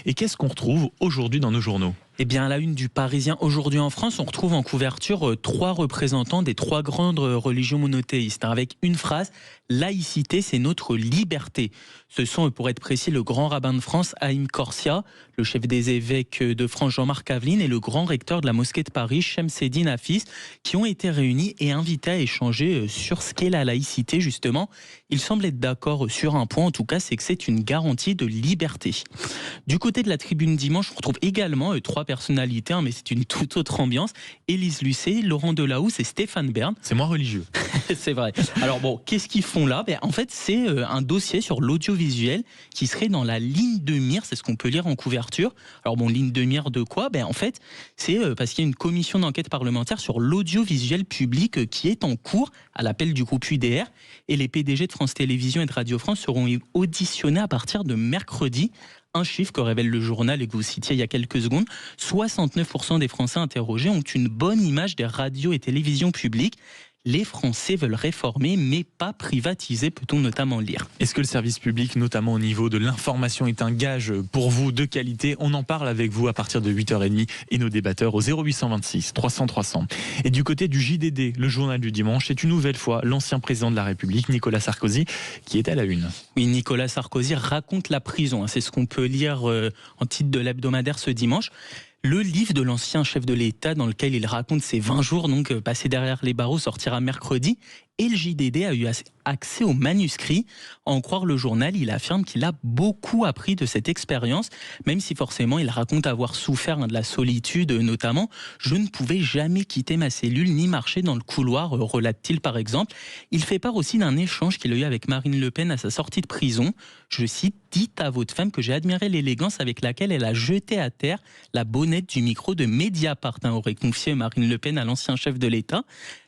Et qu'est-ce qu'on retrouve aujourd'hui dans nos journaux ? Eh bien, à la une du Parisien aujourd'hui en France, on retrouve en couverture 3 représentants des 3 grandes religions monothéistes, avec une phrase: laïcité, c'est notre liberté. Ce sont, pour être précis, le grand rabbin de France, Haïm Corsia, le chef des évêques de France, Jean-Marc Aveline, et le grand recteur de la mosquée de Paris, Shemseddine Hafiz, qui ont été réunis et invités à échanger sur ce qu'est la laïcité, justement. Ils semblent être d'accord sur un point, en tout cas, c'est que c'est une garantie de liberté. Du côté de la tribune dimanche, on retrouve également 3 personnalités, mais c'est une toute autre ambiance: Élise Lucet, Laurent Delahousse et Stéphane Bern. C'est moins religieux. C'est vrai. Alors bon, qu'est-ce qu'ils font là ? En fait, c'est un dossier sur l'audiovisuel qui serait dans la ligne de mire, c'est ce qu'on peut lire en couverture. Alors bon, ligne de mire de quoi ? En fait, c'est parce qu'il y a une commission d'enquête parlementaire sur l'audiovisuel public qui est en cours à l'appel du groupe UDR, et les PDG de France Télévisions et de Radio France seront auditionnés à partir de mercredi. Un chiffre que révèle le journal et que vous citiez il y a quelques secondes: 69% des Français interrogés ont une bonne image des radios et télévisions publiques. Les Français veulent réformer, mais pas privatiser, peut-on notamment lire. Est-ce que le service public, notamment au niveau de l'information, est un gage pour vous de qualité ? On en parle avec vous à partir de 8h30 et nos débatteurs au 0826 300 300. Et du côté du JDD, le journal du dimanche, c'est une nouvelle fois l'ancien président de la République, Nicolas Sarkozy, qui est à la une. Oui, Nicolas Sarkozy raconte la prison. C'est ce qu'on peut lire en titre de l'hebdomadaire ce dimanche. Le livre de l'ancien chef de l'État, dans lequel il raconte ses 20 jours passés derrière les barreaux, sortira mercredi. Et le JDD a eu accès au manuscrit. À en croire le journal, il affirme qu'il a beaucoup appris de cette expérience, même si forcément il raconte avoir souffert de la solitude notamment. « Je ne pouvais jamais quitter ma cellule ni marcher dans le couloir », relate-t-il par exemple. Il fait part aussi d'un échange qu'il a eu avec Marine Le Pen à sa sortie de prison. Je cite: « Dites à votre femme que j'ai admiré l'élégance avec laquelle elle a jeté à terre la bonnette du micro de Mediapart », aurait confié Marine Le Pen à l'ancien chef de l'État.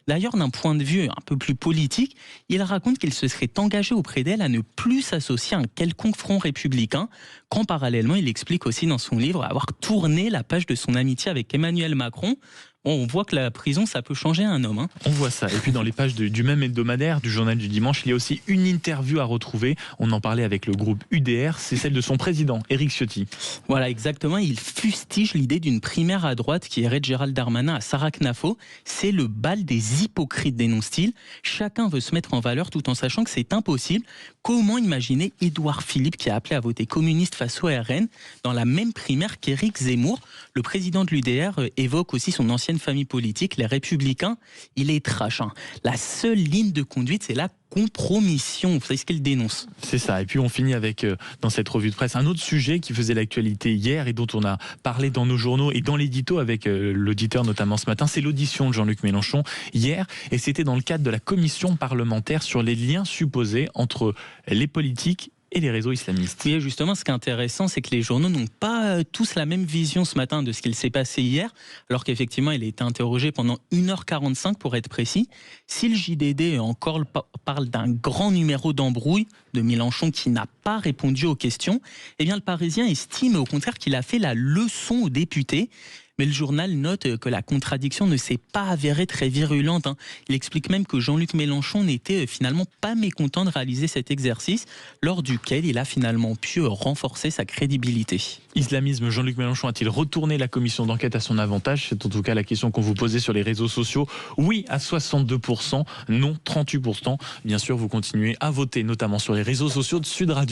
D'ailleurs, d'un point de vue un peu plus politique, il raconte qu'il se serait engagé auprès d'elle à ne plus s'associer à un quelconque front républicain, quand parallèlement il explique aussi dans son livre avoir tourné la page de son amitié avec Emmanuel Macron. Bon, on voit que la prison, ça peut changer un homme. On voit ça. Et puis dans les pages du même hebdomadaire, du journal du dimanche, il y a aussi une interview à retrouver. On en parlait avec le groupe UDR, c'est celle de son président, Éric Ciotti. Voilà, exactement. Il fustige l'idée d'une primaire à droite qui irait de Gérald Darmanin à Sarah Knafo. C'est le bal des hypocrites, dénonce-t-il. Chacun veut se mettre en valeur tout en sachant que c'est impossible. Comment imaginer Édouard Philippe, qui a appelé à voter communiste face au RN, dans la même primaire qu'Éric Zemmour ? Le président de l'UDR évoque aussi son ancienne famille politique, les Républicains. Il est trash. La seule ligne de conduite, c'est la compromission. Vous savez ce qu'il dénonce. C'est ça. Et puis on finit avec, dans cette revue de presse, un autre sujet qui faisait l'actualité hier et dont on a parlé dans nos journaux et dans l'édito avec l'auditeur notamment ce matin. C'est l'audition de Jean-Luc Mélenchon hier, et c'était dans le cadre de la commission parlementaire sur les liens supposés entre les politiques et les réseaux islamistes. Oui, justement, ce qui est intéressant, c'est que les journaux n'ont pas tous la même vision ce matin de ce qu'il s'est passé hier, alors qu'effectivement, il a été interrogé pendant 1h45 pour être précis. Si le JDD encore parle d'un grand numéro d'embrouille de Mélenchon qui n'a pas répondu aux questions, eh bien le Parisien estime au contraire qu'il a fait la leçon aux députés. Mais le journal note que la contradiction ne s'est pas avérée très virulente. Il explique même que Jean-Luc Mélenchon n'était finalement pas mécontent de réaliser cet exercice, lors duquel il a finalement pu renforcer sa crédibilité. Islamisme, Jean-Luc Mélenchon a-t-il retourné la commission d'enquête à son avantage ? C'est en tout cas la question qu'on vous posait sur les réseaux sociaux. Oui à 62%, non 38%. Bien sûr, vous continuez à voter, notamment sur les réseaux sociaux de Sud Radio.